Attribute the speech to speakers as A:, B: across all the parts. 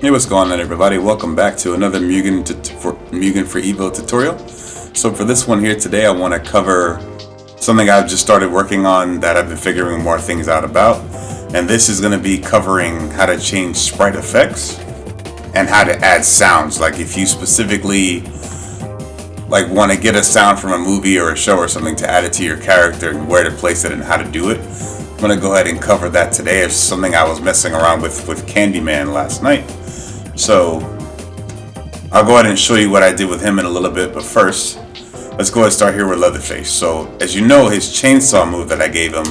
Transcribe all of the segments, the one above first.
A: Hey, what's going on, everybody? Welcome back to another Mugen for Evo tutorial. So for this one here today, I want to cover something I've just started working on that I've been figuring more things out about. And this is going to be covering how to change sprite effects and how to add sounds. Like if you specifically want to get a sound from a movie or a show or something to add it to your character and where to place it and how to do it. I'm going to go ahead and cover that today. It's something I was messing around with Candyman last night. So I'll go ahead and show you what I did with him in a little bit, but first let's go ahead and start here with Leatherface. So as you know, his chainsaw move that I gave him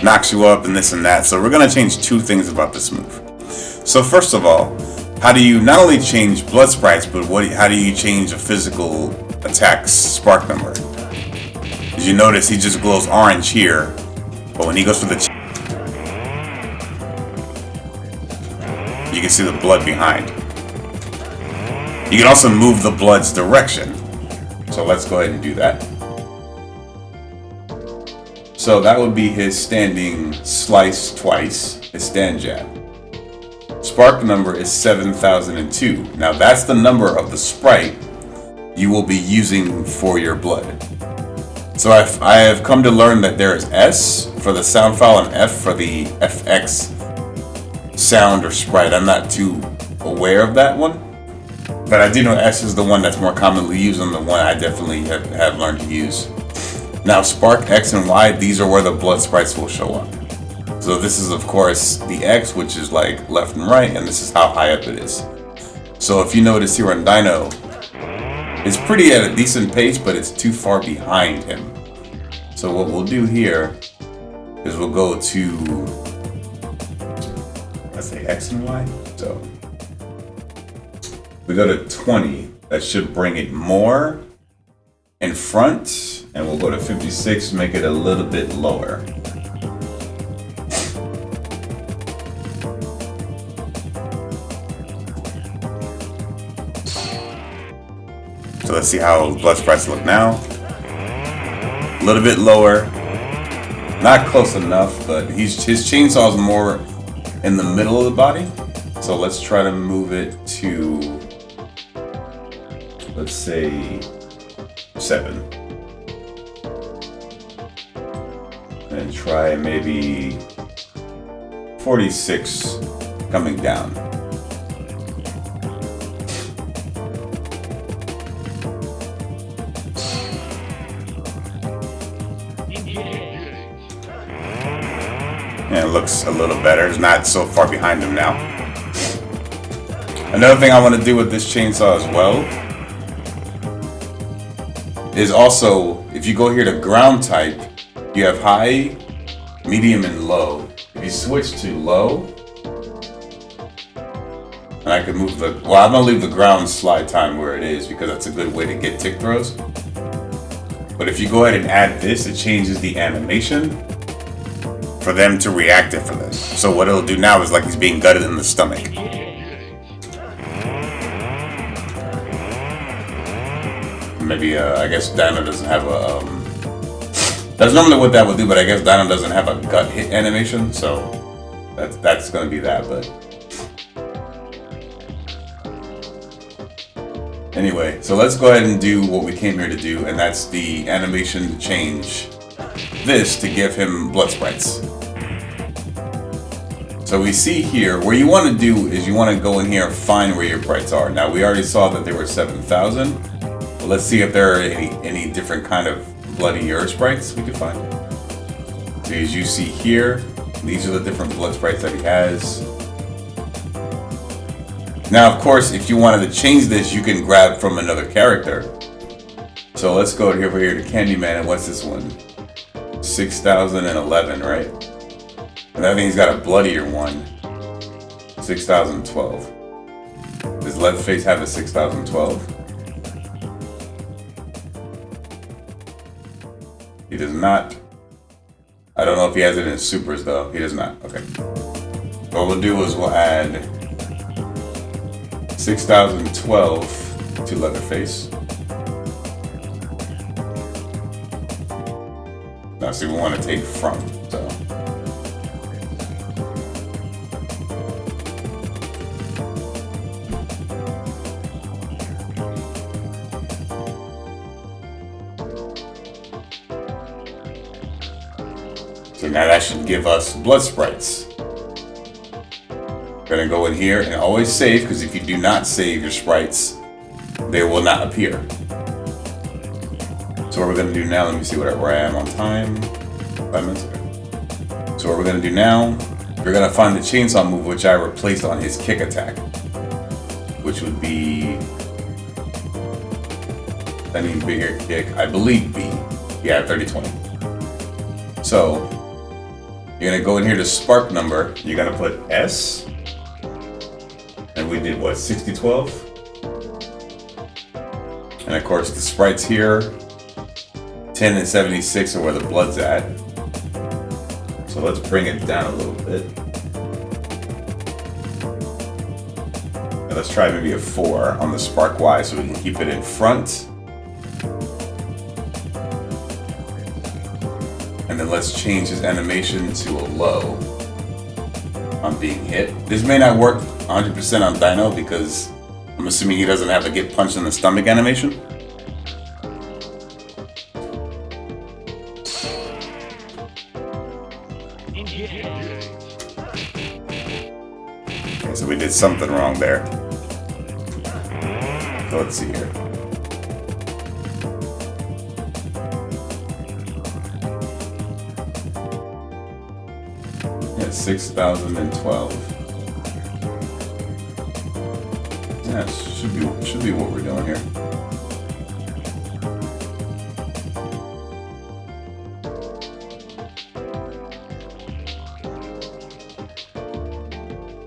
A: knocks you up and this and that. So we're going to change two things about this move. So first of all, how do you not only change blood sprites, but how do you change a physical attack's spark number? As you notice, he just glows orange here, but when he goes for the you can see the blood behind. You can also move the blood's direction. So let's go ahead and do that. So that would be his standing slice twice, his stand jab. Spark number is 7002. Now that's the number of the sprite you will be using for your blood. So I have come to learn that there is S for the sound file and F for the FX sound or sprite. I'm not too aware of that one, but I do know S is the one that's more commonly used and the one I definitely have learned to use. Now spark X and Y, these are where the blood sprites will show up. So this is of course the X, which is like left and right, and this is how high up it is. So if you notice here on Dino, it's pretty at a decent pace, but it's too far behind him. So what we'll do here is we'll go to, let's say X and Y. So we go to 20. That should bring it more in front, and we'll go to 56, make it a little bit lower. So let's see how blood sprites look now. A little bit lower, not close enough, but his chainsaw is more in the middle of the body. So let's try to move it to, let's say 7. And try maybe 46 coming down. And it looks a little better. It's not so far behind him now. Another thing I want to do with this chainsaw as well is also, if you go here to ground type, you have high, medium, and low. If you switch to low, and I can move the, well, I'm going to leave the ground slide time where it is because that's a good way to get tick throws. But if you go ahead and add this, it changes the animation for them to react it for this. So what it'll do now is like he's being gutted in the stomach. Maybe I guess Dino doesn't have a that's normally what that would do, but I guess Dino doesn't have a gut hit animation, so that's gonna be that. But anyway, so let's go ahead and do what we came here to do, and that's the animation to change this to give him blood sprites. So we see here, where you want to do is you want to go in here and find where your sprites are. Now we already saw that there were 7,000. But let's see if there are any different kind of bloody earth sprites we could find. So as you see here, these are the different blood sprites that he has. Now of course, if you wanted to change this, you can grab from another character. So let's go over here to Candyman, and what's this one? 6,011, right? And I think he's got a bloodier one. 6,012. Does Leatherface have a 6,012? He does not. I don't know if he has it in supers though. He does not. Okay. What we'll do is we'll add 6,012 to Leatherface. Now see, we want to take from, so So now that should give us blood sprites. Gonna go in here and always save, because if you do not save your sprites, they will not appear. So what we're gonna do now, let me see where I am on time. 5 minutes ago. So what we're gonna do now, we're gonna find the chainsaw move, which I replaced on his kick attack, which would be any bigger kick, I believe B. Yeah, 30-20. So you're gonna go in here to spark number. You're gonna put S, and we did what, 60-12? And of course the sprites here, 10 and 76 are where the blood's at. So let's bring it down a little bit. And let's try maybe a 4 on the spark Y so we can keep it in front. And then let's change his animation to a low on being hit. This may not work 100% on Dino because I'm assuming he doesn't have to get punched in the stomach animation. Okay, so we did something wrong there. So let's see here. Yeah, 6,012. Yeah, should be what we're doing here.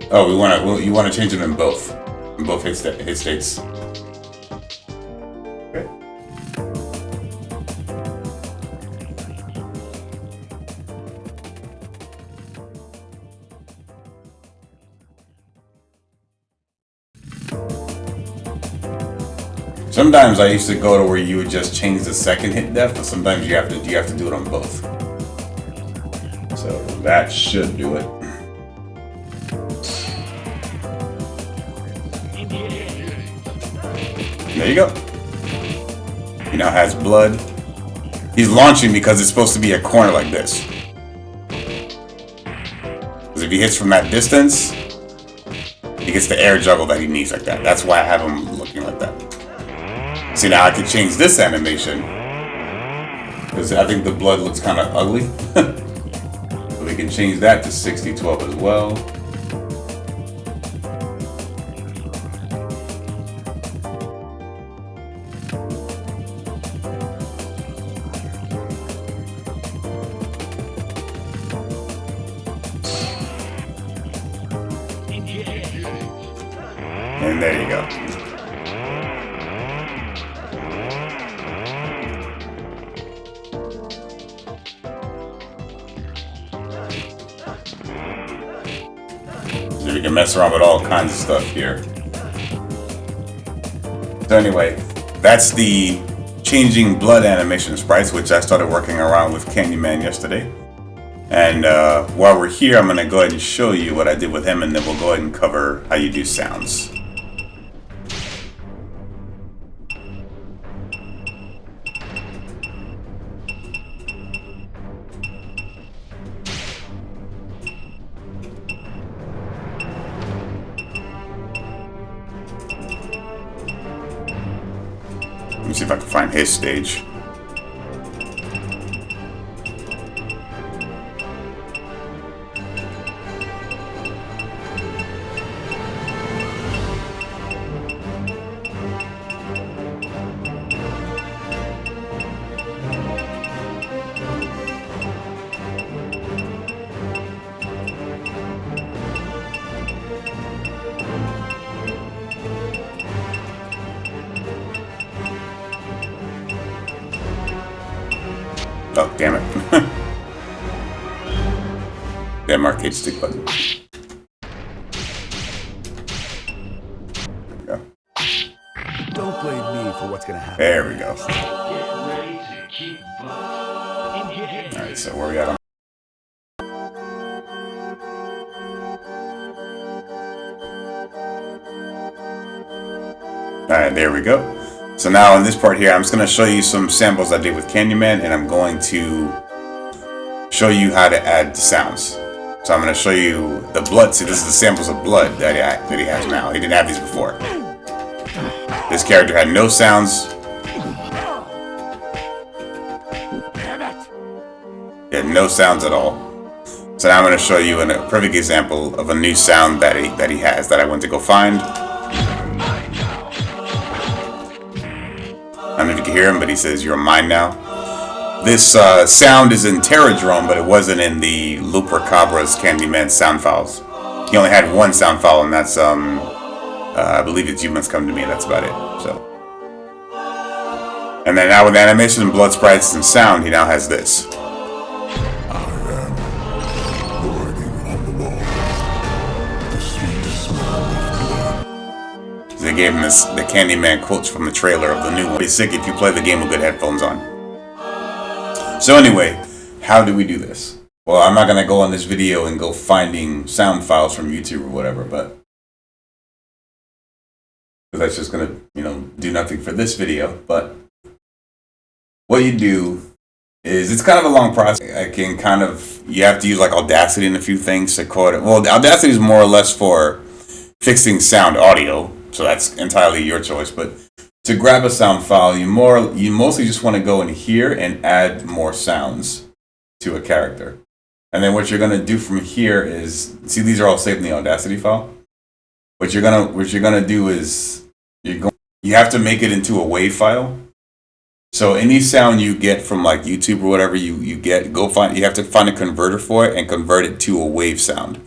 A: Oh, you want to change them in both hit states. Okay. Sometimes I used to go to where you would just change the second hit depth, but sometimes you have to do it on both. So that should do it. There you go. He now has blood. He's launching because it's supposed to be a corner like this. Because if he hits from that distance, he gets the air juggle that he needs like that. That's why I have him looking like that. See, now I can change this animation. Because I think the blood looks kind of ugly. So we can change that to 60-12 as well. And there you go. So we can mess around with all kinds of stuff here. So anyway, that's the changing blood animation sprites, which I started working around with Candyman yesterday. And while we're here, I'm going to go ahead and show you what I did with him, and then we'll go ahead and cover how you do sounds. Let me see if I can find his stage. Oh, damn it. Damn arcade stick button. There we go.
B: Don't blame me for what's gonna happen.
A: There we go. Alright, so where we at on? Alright, there we go. So now in this part here, I'm just going to show you some samples I did with Candyman, and I'm going to show you how to add the sounds. So I'm going to show you the blood. See, this is the samples of blood that he has now. He didn't have these before. This character had no sounds. He had no sounds at all. So now I'm going to show you a perfect example of a new sound that he has that I went to go find. I don't know if you can hear him, but he says, "You're mine now." This sound is in Terradrome, but it wasn't in the Lupercabra's Candyman sound files. He only had one sound file, and that's, I believe it's "You Must Come to Me." That's about it. So, and then now with animation and blood sprites and sound, he now has this. They gave him the Candyman quotes from the trailer of the new one. It's sick if you play the game with good headphones on. So anyway, how do we do this? Well, I'm not going to go on this video and go finding sound files from YouTube or whatever, but because that's just going to, do nothing for this video. But what you do is, it's kind of a long process. You have to use like Audacity and a few things to code it. Well, Audacity is more or less for fixing sound audio. So that's entirely your choice. But to grab a sound file, you mostly just want to go in here and add more sounds to a character. And then what you're going to do from here is, see, these are all saved in the Audacity file. What you're gonna do is you have to make it into a WAV file. So any sound you get from like YouTube or whatever you have to find a converter for it and convert it to a WAV sound.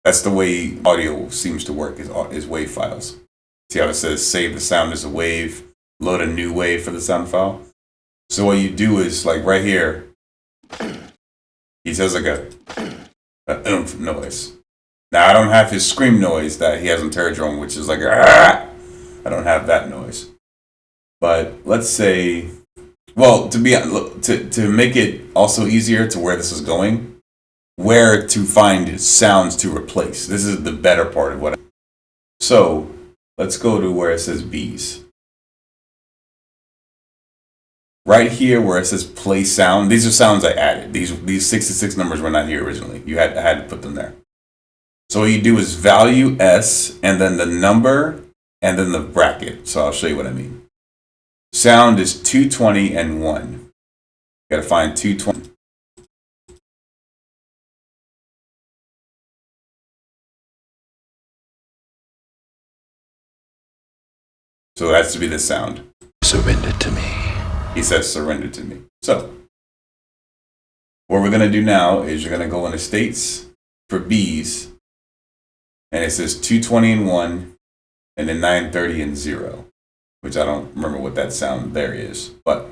A: That's the way audio seems to work, is WAV files. See how it says save the sound as a wave, load a new wave for the sound file? So what you do is, like right here, he says like a oomph noise. Now I don't have his scream noise that he has on Terradrome, which is like I don't have that noise. But let's say, well, to make it also easier to where this is going, where to find sounds to replace. This is the better part of what. So let's go to where it says bees. Right here where it says play sound, these are sounds I added. These 66 numbers were not here originally. I had to put them there. So what you do is value S and then the number and then the bracket. So I'll show you what I mean. Sound is 220 and 1. You gotta find 220. So it has to be the sound.
B: Surrender to me.
A: He says, surrender to me. So what we're going to do now is you're going to go into states for bees. And it says 220 and 1 and then 930 and 0, which I don't remember what that sound there is. But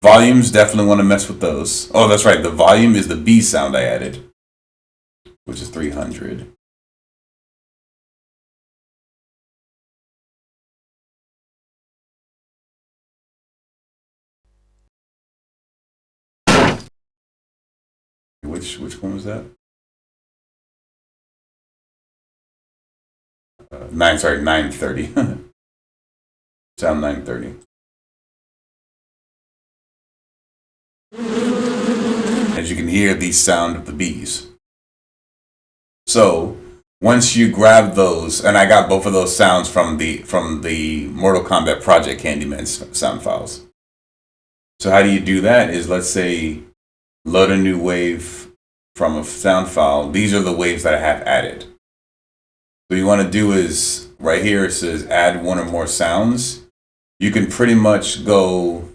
A: volumes, definitely want to mess with those. Oh, that's right. The volume is the B sound I added, which is 300. Which one was that? 930. Sound 930. As you can hear the sound of the bees. So once you grab those, and I got both of those sounds from the Mortal Kombat Project Candyman sound files. So how do you do that is, let's say, load a new wave from a sound file. These are the waves that I have added. What you want to do is, right here it says add one or more sounds. You can pretty much go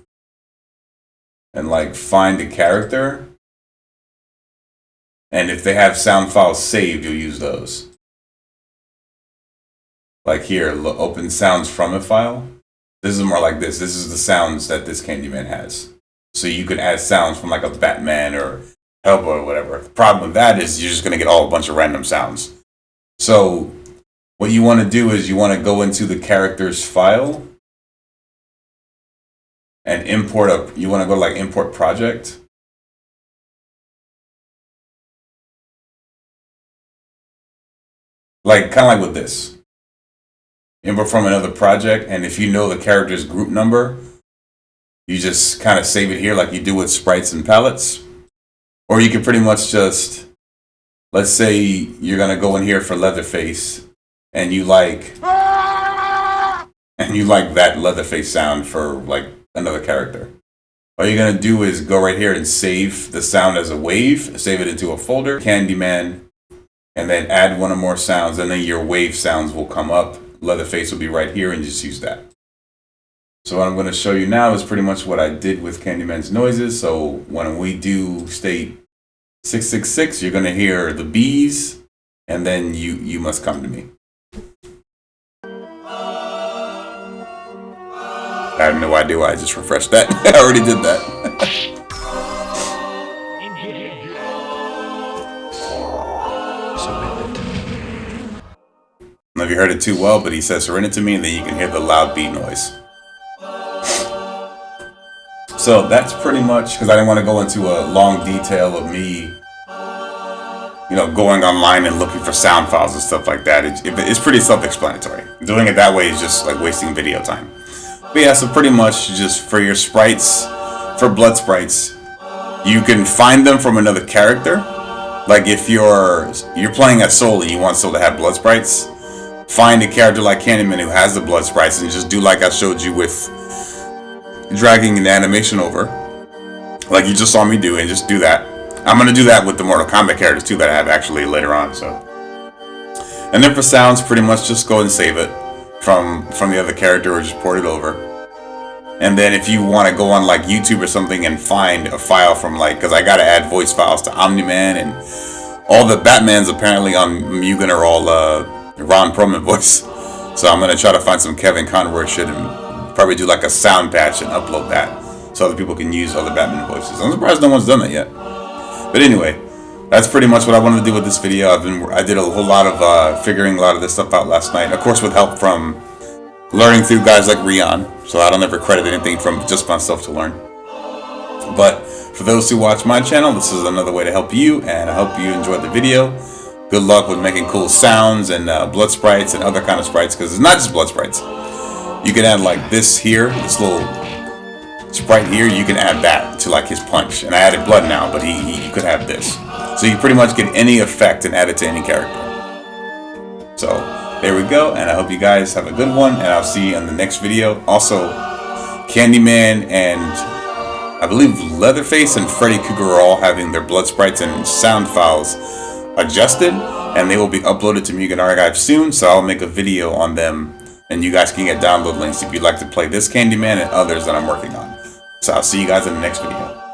A: and like find a character. And if they have sound files saved, you'll use those. Like here, open sounds from a file. This is more like this. This is the sounds that this Candyman has. So you can add sounds from like a Batman or Hellboy or whatever. The problem with that is you're just going to get a bunch of random sounds. So what you want to do is you want to go into the character's file and import you want to go to like import project. Like kind of like with this. Import from another project, and if you know the character's group number, you just kind of save it here like you do with sprites and palettes. Or you can pretty much just, let's say you're gonna go in here for Leatherface, and you like that Leatherface sound for like another character. All you're gonna do is go right here and save the sound as a wave, save it into a folder, Candyman, and then add one or more sounds, and then your wave sounds will come up. Leatherface will be right here, and just use that. So what I'm going to show you now is pretty much what I did with Candyman's noises. So when we do state 666, you're going to hear the bees, and then you must come to me. I have no idea why I just refreshed that. I already did that. I don't know if you heard it too well, but he says surrender to me, and then you can hear the loud beat noise. So that's pretty much, because I didn't want to go into a long detail of me, going online and looking for sound files and stuff like that. It's pretty self-explanatory. Doing it that way is just like wasting video time. But yeah, so pretty much just for your sprites, for blood sprites, you can find them from another character. Like if you're playing as Soul and you want Soul to have blood sprites, find a character like Candyman who has the blood sprites and just do like I showed you with dragging an animation over, like you just saw me do, and just do that. I'm going to do that with the Mortal Kombat characters too that I have actually later on. So, and then for sounds, pretty much just go and save it from the other character or just port it over. And then if you want to go on like YouTube or something and find a file from like, because I got to add voice files to Omni-Man, and all the Batmans apparently on Mugen are all Ron Perlman voice. So I'm going to try to find some Kevin Conroy shit and probably do like a sound patch and upload that so other people can use other Batman voices. I'm surprised no one's done that yet. But anyway, that's pretty much what I wanted to do with this video. I did a whole lot of figuring a lot of this stuff out last night. Of course, with help from learning through guys like Rion. So I don't ever credit anything from just myself to learn. But for those who watch my channel, this is another way to help you, and I hope you enjoyed the video. Good luck with making cool sounds and blood sprites and other kind of sprites, because it's not just blood sprites. You can add like this here, this little sprite here, you can add that to like his punch. And I added blood now, but he could have this. So you pretty much get any effect and add it to any character. So there we go, and I hope you guys have a good one, and I'll see you in the next video. Also, Candyman and I believe Leatherface and Freddy Krueger are all having their blood sprites and sound files adjusted, and they will be uploaded to Mugen Archive soon, so I'll make a video on them. And you guys can get download links if you'd like to play this Candyman and others that I'm working on. So I'll see you guys in the next video.